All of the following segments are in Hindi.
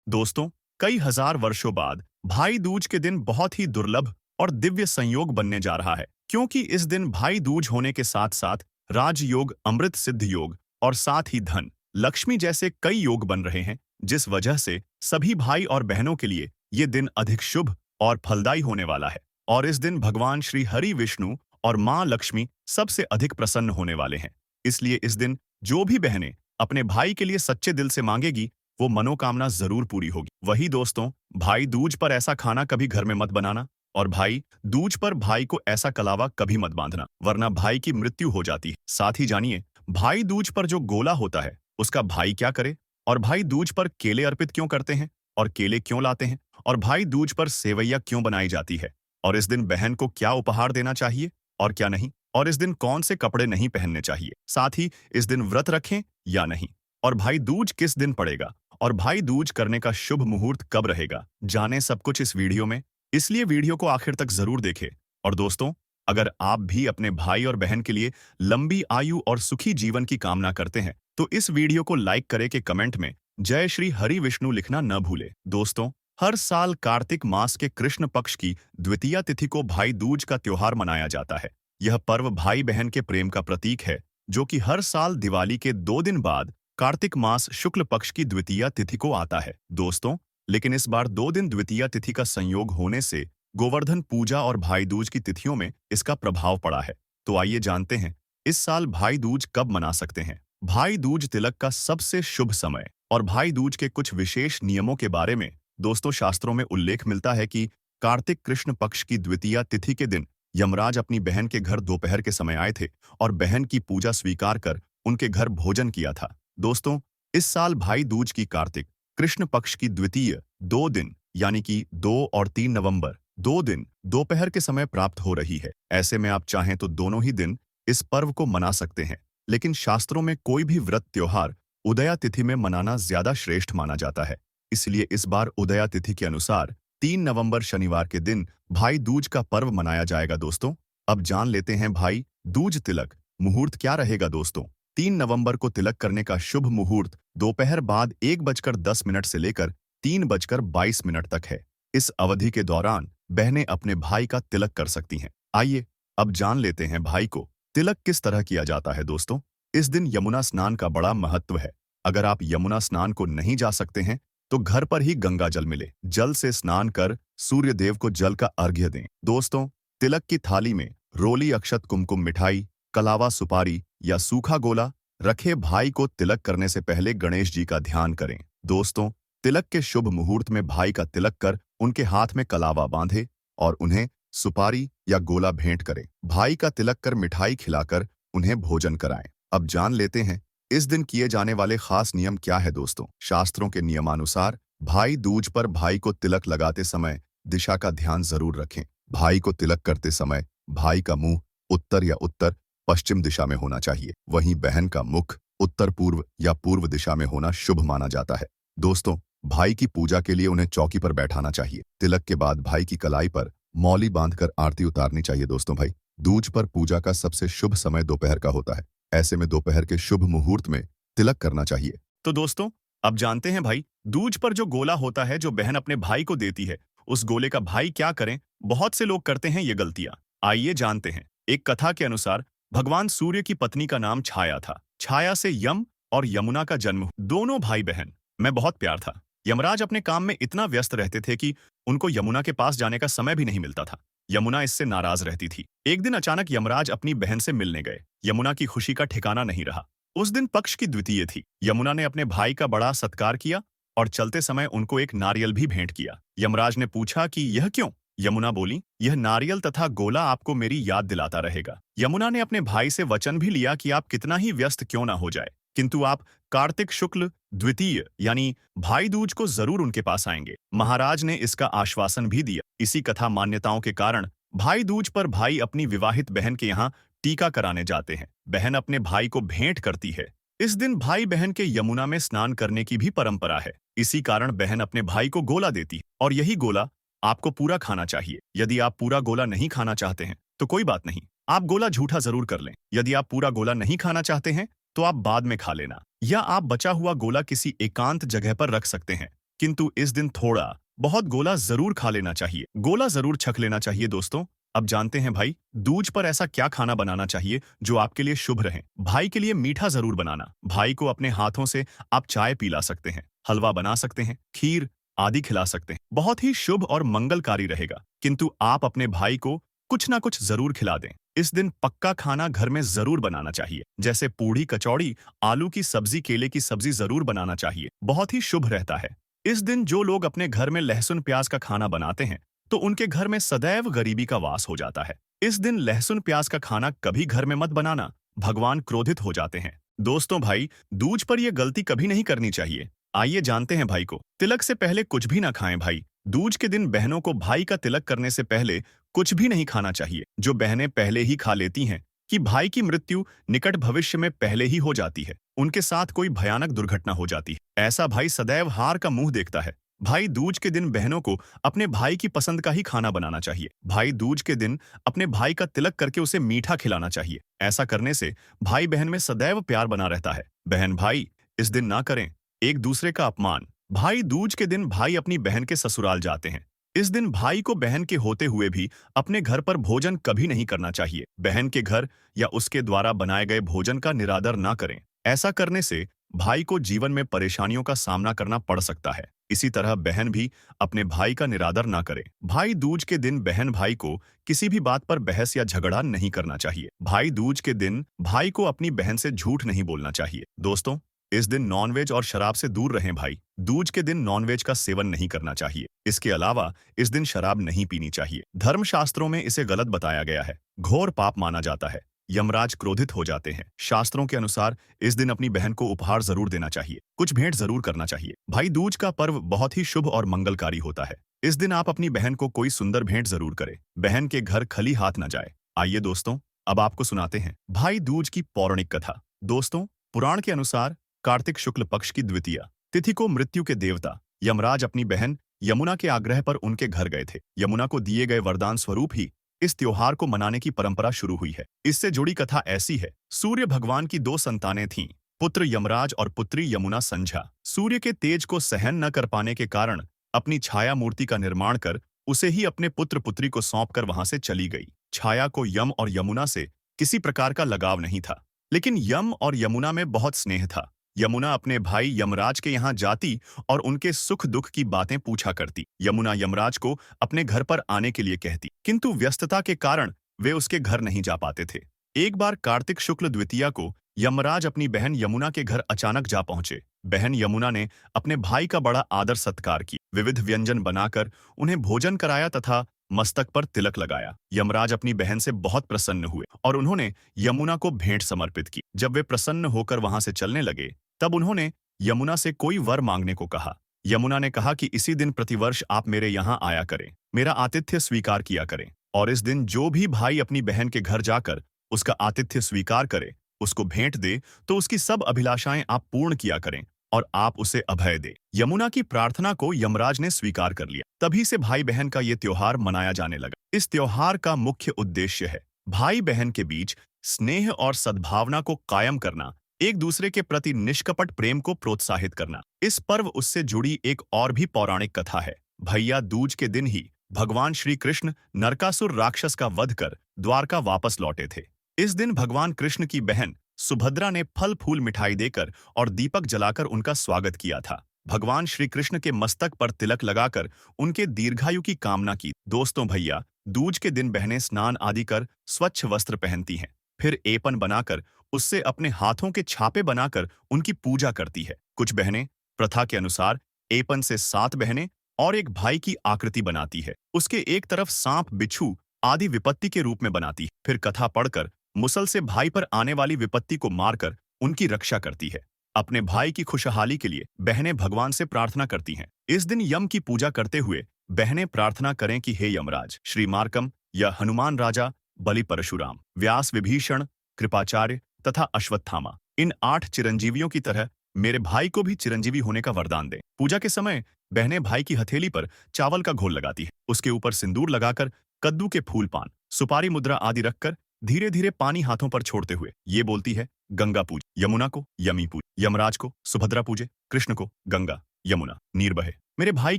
दोस्तों, कई हजार वर्षों बाद भाई दूज के दिन बहुत ही दुर्लभ और दिव्य संयोग बनने जा रहा है, क्योंकि इस दिन भाई दूज होने के साथ साथ राजयोग, अमृत सिद्ध योग और साथ ही धन, लक्ष्मी जैसे कई योग बन रहे हैं, जिस वजह से सभी भाई और बहनों के लिए ये दिन अधिक शुभ और फलदायी होने वाला है। और इस दिन भगवान श्री हरि विष्णु और माँ लक्ष्मी सबसे अधिक प्रसन्न होने वाले हैं। इसलिए इस दिन जो भी बहनें अपने भाई के लिए सच्चे दिल से मांगेगी, वो मनोकामना जरूर पूरी होगी। वही दोस्तों, भाई दूज पर ऐसा खाना कभी घर में मत बनाना, और भाई दूज पर भाई को ऐसा कलावा कभी मत बांधना, वरना भाई की मृत्यु हो जाती है। साथ ही जानिए, भाई दूज पर जो गोला होता है उसका भाई क्या करे, और भाई दूज पर केले अर्पित क्यों करते हैं, और केले क्यों लाते हैं, और भाई दूज पर सेवैया क्यों बनाई जाती है, और इस दिन बहन को क्या उपहार देना चाहिए और क्या नहीं, और इस दिन कौन से कपड़े नहीं पहनने चाहिए, साथ ही इस दिन व्रत रखें या नहीं, और भाई दूज किस दिन पड़ेगा, और भाई दूज करने का शुभ मुहूर्त कब रहेगा, जाने सब कुछ इस वीडियो में। इसलिए वीडियो को आखिर तक जरूर देखें। और दोस्तों, अगर आप भी अपने भाई और बहन के लिए लंबी आयु और सुखी जीवन की कामना करते हैं, तो इस वीडियो को लाइक करें कि कमेंट में जय श्री हरि विष्णु लिखना न भूले। दोस्तों, हर साल कार्तिक मास के कृष्ण पक्ष की द्वितीया तिथि को भाई दूज का त्योहार मनाया जाता है। यह पर्व भाई बहन के प्रेम का प्रतीक है, जो कि हर साल दिवाली के 2 दिन बाद कार्तिक मास शुक्ल पक्ष की द्वितीया तिथि को आता है। दोस्तों, लेकिन इस बार 2 दिन द्वितीया तिथि का संयोग होने से गोवर्धन पूजा और भाई दूज की तिथियों में इसका प्रभाव पड़ा है। तो आइए जानते हैं, इस साल भाई दूज कब मना सकते हैं। भाई दूज तिलक का सबसे शुभ समय और भाई दूज के कुछ विशेष नियमों के बारे में दोस्तों, शास्त्रों में उल्लेख मिलता है कि कार्तिक कृष्ण पक्ष की द्वितीया तिथि के दिन यमराज अपनी बहन के घर दोपहर के समय आए थे और बहन की पूजा स्वीकार कर उनके घर भोजन किया था। दोस्तों, इस साल भाई दूज की कार्तिक कृष्ण पक्ष की द्वितीय 2 दिन यानी कि 2 और 3 नवंबर 2 दिन दोपहर के समय प्राप्त हो रही है। ऐसे में आप चाहें तो दोनों ही दिन इस पर्व को मना सकते हैं, लेकिन शास्त्रों में कोई भी व्रत त्योहार उदया तिथि में मनाना ज्यादा श्रेष्ठ माना जाता है। इसलिए इस बार उदया तिथि के अनुसार 3 नवंबर शनिवार के दिन भाई दूज का पर्व मनाया जाएगा। दोस्तों, अब जान लेते हैं भाई दूज तिलक मुहूर्त क्या रहेगा। दोस्तों, 3 नवंबर को तिलक करने का शुभ मुहूर्त दोपहर बाद 1:10 से लेकर 3:22 तक है। इस अवधि के दौरान बहनें अपने भाई का तिलक कर सकती हैं। आइए अब जान लेते हैं भाई को तिलक किस तरह किया जाता है। दोस्तों, इस दिन यमुना स्नान का बड़ा महत्व है। अगर आप यमुना स्नान को नहीं जा सकते हैं, तो घर पर ही गंगा जल मिले जल से स्नान कर सूर्य देव को जल का अर्घ्य दें। दोस्तों, तिलक की थाली में रोली, अक्षत, कुमकुम, मिठाई, कलावा, सुपारी या सूखा गोला रखे। भाई को तिलक करने से पहले गणेश जी का ध्यान करें। दोस्तों, तिलक के शुभ मुहूर्त में भाई का तिलक कर उनके हाथ में कलावा बांधे और उन्हें सुपारी या गोला भेंट करें। भाई का तिलक कर मिठाई खिलाकर उन्हें भोजन कराएं। अब जान लेते हैं इस दिन किए जाने वाले खास नियम क्या है। दोस्तों, शास्त्रों के नियमानुसार भाई दूज पर भाई को तिलक लगाते समय दिशा का ध्यान जरूर रखें। भाई को तिलक करते समय भाई का मुंह उत्तर या उत्तर पश्चिम दिशा में होना चाहिए। वहीं बहन का मुख उत्तर पूर्व या पूर्व दिशा में होना शुभ माना जाता है। दोस्तों, भाई की पूजा के लिए उन्हें चौकी पर बैठाना चाहिए। तिलक के बाद भाई की कलाई पर मौली बांधकर आरती उतारनी चाहिए। दोस्तों, भाई दूज पर पूजा का सबसे शुभ समय दोपहर का होता है। ऐसे में दोपहर के शुभ मुहूर्त में तिलक करना चाहिए। तो दोस्तों, अब जानते हैं भाई दूज पर जो गोला होता है जो बहन अपने भाई को देती है, उस गोले का भाई क्या करें। बहुत से लोग करते हैं ये गलतियां। आइए जानते हैं। एक कथा के अनुसार भगवान सूर्य की पत्नी का नाम छाया था। छाया से यम और यमुना का जन्म, दोनों भाई बहन में बहुत प्यार था। यमराज अपने काम में इतना व्यस्त रहते थे कि उनको यमुना के पास जाने का समय भी नहीं मिलता था। यमुना इससे नाराज रहती थी। एक दिन अचानक यमराज अपनी बहन से मिलने गए। यमुना की खुशी का ठिकाना नहीं रहा। उस दिन पक्ष की द्वितीय थी। यमुना ने अपने भाई का बड़ा सत्कार किया और चलते समय उनको एक नारियल भी भेंट किया। यमराज ने पूछा कि यह क्यों। यमुना बोली, यह नारियल तथा गोला आपको मेरी याद दिलाता रहेगा। यमुना ने अपने भाई से वचन भी लिया कि आप कितना ही व्यस्त क्यों ना हो जाए, किंतु आप कार्तिक शुक्ल द्वितीय यानी भाई दूज को जरूर उनके पास आएंगे। महाराज ने इसका आश्वासन भी दिया। इसी कथा मान्यताओं के कारण भाई दूज पर भाई अपनी विवाहित बहन के यहाँ टीका कराने जाते हैं। बहन अपने भाई को भेंट करती है। इस दिन भाई बहन के यमुना में स्नान करने की भी परंपरा है। इसी कारण बहन अपने भाई को गोला देती है और यही गोला आपको पूरा खाना चाहिए। यदि आप पूरा गोला नहीं खाना चाहते हैं तो कोई बात नहीं, आप गोला झूठा जरूर कर लें। यदि आप पूरा गोला नहीं खाना चाहते हैं तो आप बाद में खा लेना, या आप बचा हुआ गोला किसी एकांत जगह पर रख सकते हैं। किंतु इस दिन थोड़ा बहुत गोला जरूर खा लेना चाहिए, गोला जरूर छक लेना चाहिए दोस्तों। अब जानते हैं भाई दूज पर ऐसा क्या खाना बनाना चाहिए जो आपके लिए शुभ रहे। भाई के लिए मीठा जरूर बनाना। भाई को अपने हाथों से आप चाय पिला सकते हैं, हलवा बना सकते हैं, खीर आदि खिला सकते हैं। बहुत ही शुभ और मंगलकारी रहेगा। किंतु आप अपने भाई को कुछ ना कुछ जरूर खिला दें। इस दिन पक्का खाना घर में जरूर बनाना चाहिए, जैसे पूड़ी, कचौड़ी, आलू की सब्जी, केले की सब्जी जरूर बनाना चाहिए। बहुत ही शुभ रहता है। इस दिन जो लोग अपने घर में लहसुन प्याज का खाना बनाते हैं तो उनके घर में सदैव गरीबी का वास हो जाता है। इस दिन लहसुन प्याज का खाना कभी घर में मत बनाना, भगवान क्रोधित हो जाते हैं। दोस्तों भाई दूज पर यह गलती कभी नहीं करनी चाहिए। आइए जानते हैं भाई को तिलक से पहले कुछ भी ना खाएं भाई। दूज के दिन बहनों को भाई का तिलक करने से पहले कुछ भी नहीं खाना चाहिए। जो बहनें पहले ही खा लेती हैं कि भाई की मृत्यु निकट भविष्य में पहले ही हो जाती है, उनके साथ कोई भयानक दुर्घटना हो जाती है। ऐसा भाई सदैव हार का मुंह देखता है। भाई दूज के दिन बहनों को अपने भाई की पसंद का ही खाना बनाना चाहिए। भाई दूज के दिन अपने भाई का तिलक करके उसे मीठा खिलाना चाहिए। ऐसा करने से भाई बहन में सदैव प्यार बना रहता है। बहन भाई इस दिन ना करें एक दूसरे का अपमान। भाई दूज के दिन भाई अपनी बहन के ससुराल जाते हैं। इस दिन भाई को बहन के होते हुए भी अपने घर पर भोजन कभी नहीं करना चाहिए। बहन के घर या उसके द्वारा बनाए गए भोजन का निरादर ना करें। ऐसा करने से भाई को जीवन में परेशानियों का सामना करना पड़ सकता है। इसी तरह बहन भी अपने भाई का निरादर ना करे। भाई दूज के दिन बहन भाई को किसी भी बात पर बहस या झगड़ा नहीं करना चाहिए। भाई दूज के दिन भाई को अपनी बहन से झूठ नहीं बोलना चाहिए। दोस्तों इस दिन नॉनवेज और शराब से दूर रहें भाई। दूज के दिन नॉनवेज का सेवन नहीं करना चाहिए। इसके अलावा इस दिन शराब नहीं पीनी चाहिए। धर्मशास्त्रों में इसे गलत बताया गया है, घोर पाप माना जाता है। यमराज क्रोधित हो जाते हैं। शास्त्रों के अनुसार इस दिन अपनी बहन को उपहार जरूर देना चाहिए, कुछ भेंट जरूर करना चाहिए। भाई दूज का पर्व बहुत ही शुभ और मंगलकारी होता है। इस दिन आप अपनी बहन को कोई सुंदर भेंट जरूर करें। बहन के घर खाली हाथ न जाए। आइए दोस्तों अब आपको सुनाते हैं भाई दूज की पौराणिक कथा। दोस्तों पुराण के अनुसार कार्तिक शुक्ल पक्ष की द्वितीया तिथि को मृत्यु के देवता यमराज अपनी बहन यमुना के आग्रह पर उनके घर गए थे। यमुना को दिए गए वरदान स्वरूप ही इस त्योहार को मनाने की परंपरा शुरू हुई है। इससे जुड़ी कथा ऐसी है। सूर्य भगवान की दो संतानें थीं, पुत्र यमराज और पुत्री यमुना संझा। सूर्य के तेज को सहन न कर पाने के कारण अपनी छाया मूर्ति का निर्माण कर उसे ही अपने पुत्र पुत्री को सौंपकर वहां से चली गई। छाया को यम और यमुना से किसी प्रकार का लगाव नहीं था, लेकिन यम और यमुना में बहुत स्नेह था। यमुना अपने भाई यमराज के यहाँ जाती और उनके सुख दुख की बातें पूछा करती। यमुना यमराज को अपने घर पर आने के लिए कहती, किंतु व्यस्तता के कारण वे उसके घर नहीं जा पाते थे। एक बार कार्तिक शुक्ल द्वितीया को यमराज अपनी बहन यमुना के घर अचानक जा पहुंचे। बहन यमुना ने अपने भाई का बड़ा आदर सत्कार किया, विविध व्यंजन बनाकर उन्हें भोजन कराया तथा मस्तक पर तिलक लगाया। यमराज अपनी बहन से बहुत प्रसन्न हुए और उन्होंने यमुना को भेंट समर्पित की। जब वे प्रसन्न होकर वहां से चलने लगे तब उन्होंने यमुना से कोई वर मांगने को कहा। यमुना ने कहा कि इसी दिन प्रतिवर्ष आप मेरे यहाँ आया करें, मेरा आतिथ्य स्वीकार किया करें, और इस दिन जो भी भाई अपनी बहन के घर जाकर उसका आतिथ्य स्वीकार करे, उसको भेंट दे, तो उसकी सब अभिलाषाएं आप पूर्ण किया करें और आप उसे अभय दे। यमुना की प्रार्थना को यमराज ने स्वीकार कर लिया। तभी से भाई बहन का ये त्योहार मनाया जाने लगा। इस त्योहार का मुख्य उद्देश्य है भाई बहन के बीच स्नेह और सद्भावना को कायम करना, एक दूसरे के प्रति निष्कपट प्रेम को प्रोत्साहित करना। इस पर्व उससे जुड़ी एक और भी पौराणिक कथा है। भैया दूज के दिन ही भगवान श्री कृष्ण नरकासुर राक्षस का वध कर द्वारका वापस लौटे थे। इस दिन भगवान कृष्ण की बहन सुभद्रा ने फल फूल मिठाई देकर और दीपक जलाकर उनका स्वागत किया था। भगवान श्री कृष्ण के मस्तक पर तिलक लगाकर उनके दीर्घायु की कामना की। दोस्तों भैया दूज के दिन बहनें स्नान आदि कर स्वच्छ वस्त्र पहनती हैं, फिर एपन बनाकर उससे अपने हाथों के छापे बनाकर उनकी पूजा करती है। कुछ बहनें प्रथा के अनुसार एपन से 7 बहनें और एक भाई की आकृति बनाती है, उसके एक तरफ सांप, बिच्छू आदि विपत्ति के रूप में बनाती है। फिर कथा पढ़कर मुसल से भाई पर आने वाली विपत्ति को मारकर उनकी रक्षा करती है। अपने भाई की खुशहाली के लिए बहनें भगवान से प्रार्थना करती हैं। इस दिन यम की पूजा करते हुए बहनें प्रार्थना करें कि हे यमराज, श्री मार्कम या हनुमान राजा, बलि परशुराम, व्यास, विभीषण, कृपाचार्य तथा अश्वत्थामा, इन 8 चिरंजीवियों की तरह मेरे भाई को भी चिरंजीवी होने का वरदान दें। पूजा के समय बहनें भाई की हथेली पर चावल का घोल लगाती है, उसके ऊपर सिंदूर लगाकर कद्दू के फूल, पान, सुपारी मुद्रा आदि रखकर धीरे धीरे पानी हाथों पर छोड़ते हुए ये बोलती है, गंगा पूज, यमुना को यमी पूज, यमराज को सुभद्रा पूजे, कृष्ण को गंगा यमुना नीर बहे। मेरे भाई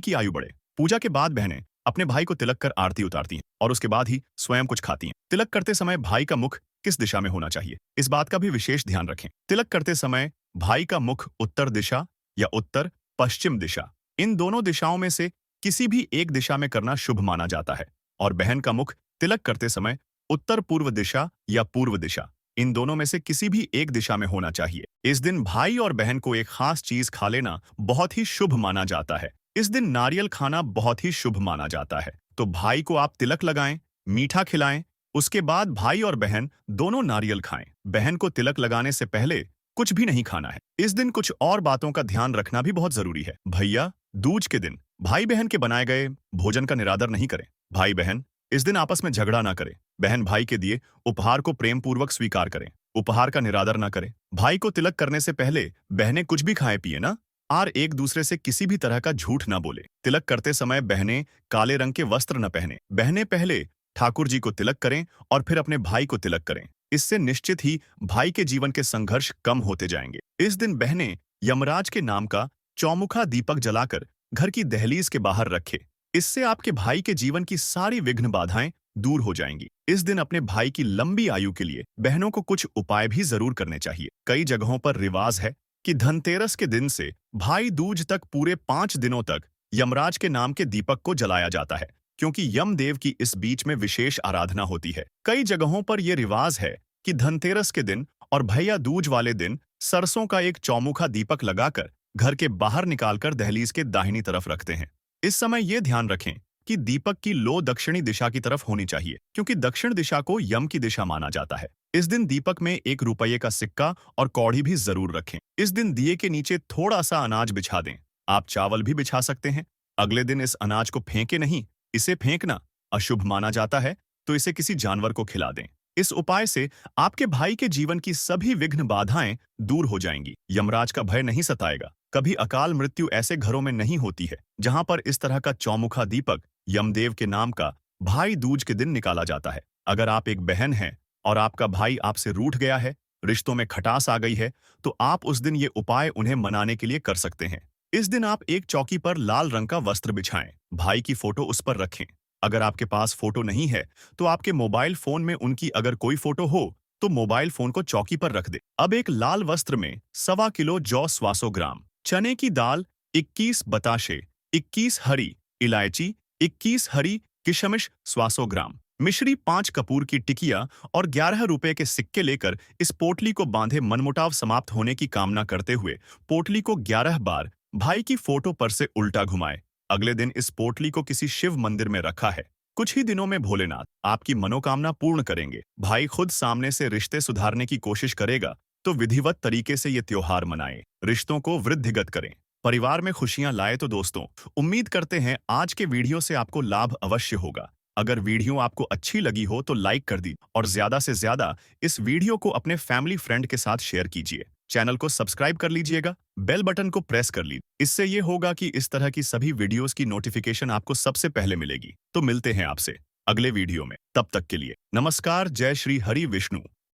की आयु बढ़े। पूजा के बाद बहनें अपने भाई को तिलक कर आरती उतारती हैं और उसके बाद ही स्वयं कुछ खाती हैं। तिलक करते समय भाई का मुख किस दिशा में होना चाहिए, इस बात का भी विशेष ध्यान रखें। तिलक करते समय भाई का मुख उत्तर दिशा या उत्तर पश्चिम दिशा, इन दोनों दिशाओं में से किसी भी एक दिशा में करना शुभ माना जाता है। और बहन का मुख तिलक करते समय उत्तर पूर्व दिशा या पूर्व दिशा, इन दोनों में से किसी भी एक दिशा में होना चाहिए। इस दिन भाई और बहन को एक खास चीज खा लेना बहुत ही शुभ माना जाता है। इस दिन नारियल खाना बहुत ही शुभ माना जाता है। तो भाई को आप तिलक लगाएं, मीठा खिलाएं, उसके बाद भाई और बहन दोनों नारियल खाएं। बहन को तिलक लगाने से पहले कुछ भी नहीं खाना है। इस दिन कुछ और बातों का ध्यान रखना भी बहुत जरूरी है। भैया दूज के दिन भाई बहन के बनाए गए भोजन का निरादर नहीं करें। भाई बहन इस दिन आपस में झगड़ा ना करें। बहन भाई के दिए उपहार को प्रेम पूर्वक स्वीकार करें। उपहार का निरादर ना करें। भाई को तिलक करने से पहले बहनें कुछ भी खाए पिए ना, और एक दूसरे से किसी भी तरह का झूठ ना बोले। तिलक करते समय बहनें काले रंग के वस्त्र न पहने। बहनें पहले ठाकुर जी को तिलक करें और फिर अपने भाई को तिलक करें। इससे निश्चित ही भाई के जीवन के संघर्ष कम होते जाएंगे। इस दिन बहनें यमराज के नाम का चौमुखा दीपक जलाकर घर की दहलीज के बाहर रखे। इससे आपके भाई के जीवन की सारी विघ्न बाधाएं दूर हो जाएंगी। इस दिन अपने भाई की लंबी आयु के लिए बहनों को कुछ उपाय भी जरूर करने चाहिए। कई जगहों पर रिवाज है कि धनतेरस के दिन से भाई दूज तक पूरे 5 दिनों तक यमराज के नाम के दीपक को जलाया जाता है, क्योंकि यमदेव की इस बीच में विशेष आराधना होती है। कई जगहों पर यह रिवाज है कि धनतेरस के दिन और भैया दूज वाले दिन सरसों का एक चौमुखा दीपक लगाकर घर के बाहर निकालकर दहलीज के दाहिनी तरफ रखते हैं। इस समय यह ध्यान रखें कि दीपक की लो दक्षिणी दिशा की तरफ होनी चाहिए, क्योंकि दक्षिण दिशा को यम की दिशा माना जाता है। इस दिन दीपक में 1 रुपये का सिक्का और कौड़ी भी जरूर रखें। इस दिन दिए के नीचे थोड़ा सा अनाज बिछा दें। आप चावल भी बिछा सकते हैं। अगले दिन इस अनाज को फेंके नहीं, इसे फेंकना अशुभ माना जाता है, तो इसे किसी जानवर को खिला दें। इस उपाय से आपके भाई के जीवन की सभी विघ्न बाधाएं दूर हो जाएंगी। यमराज का भय नहीं सताएगा। कभी अकाल मृत्यु ऐसे घरों में नहीं होती है जहां पर इस तरह का चौमुखा दीपक यमदेव के नाम का भाई दूज के दिन निकाला जाता है। अगर आप एक बहन हैं और आपका भाई आपसे रूठ गया है, रिश्तों में खटास आ गई है, तो आप उस दिन ये उपाय उन्हें मनाने के लिए कर सकते हैं। इस दिन आप एक चौकी पर लाल रंग का वस्त्र बिछाएं, भाई की फोटो उस पर रखें। अगर आपके पास फोटो नहीं है तो आपके मोबाइल फोन में उनकी अगर कोई फोटो हो तो मोबाइल फोन को चौकी पर रख दे। अब एक लाल वस्त्र में 1.25 किलो जौ 100 ग्राम, चने की दाल 21 बताशे, 21 हरी इलायची, 21 हरी किशमिश 100 ग्राम, मिश्री 5 कपूर की टिकिया और 11 रुपए के सिक्के लेकर इस पोटली को बांधे मनमुटाव समाप्त होने की कामना करते हुए पोटली को 11 बार भाई की फोटो पर से उल्टा घुमाए। अगले दिन इस पोटली को किसी शिव मंदिर में रखा है। कुछ ही दिनों में भोलेनाथ आपकी मनोकामना पूर्ण करेंगे। भाई खुद सामने से रिश्ते सुधारने की कोशिश करेगा, तो विधिवत तरीके से ये त्योहार मनाएं, रिश्तों को वृद्धिगत करें, परिवार में खुशियां लाए। तो दोस्तों, उम्मीद करते हैं आज के वीडियो से आपको लाभ अवश्य होगा। अगर वीडियो आपको अच्छी लगी हो तो लाइक कर दी और ज्यादा से ज्यादा इस वीडियो को अपने फैमिली फ्रेंड के साथ शेयर कीजिए। चैनल को सब्सक्राइब कर लीजिएगा, बेल बटन को प्रेस कर लीजिए। इससे ये होगा कि इस तरह की सभी वीडियोस की नोटिफिकेशन आपको सबसे पहले मिलेगी। तो मिलते हैं आपसे अगले वीडियो में। तब तक के लिए नमस्कार। जय श्री हरि विष्णु।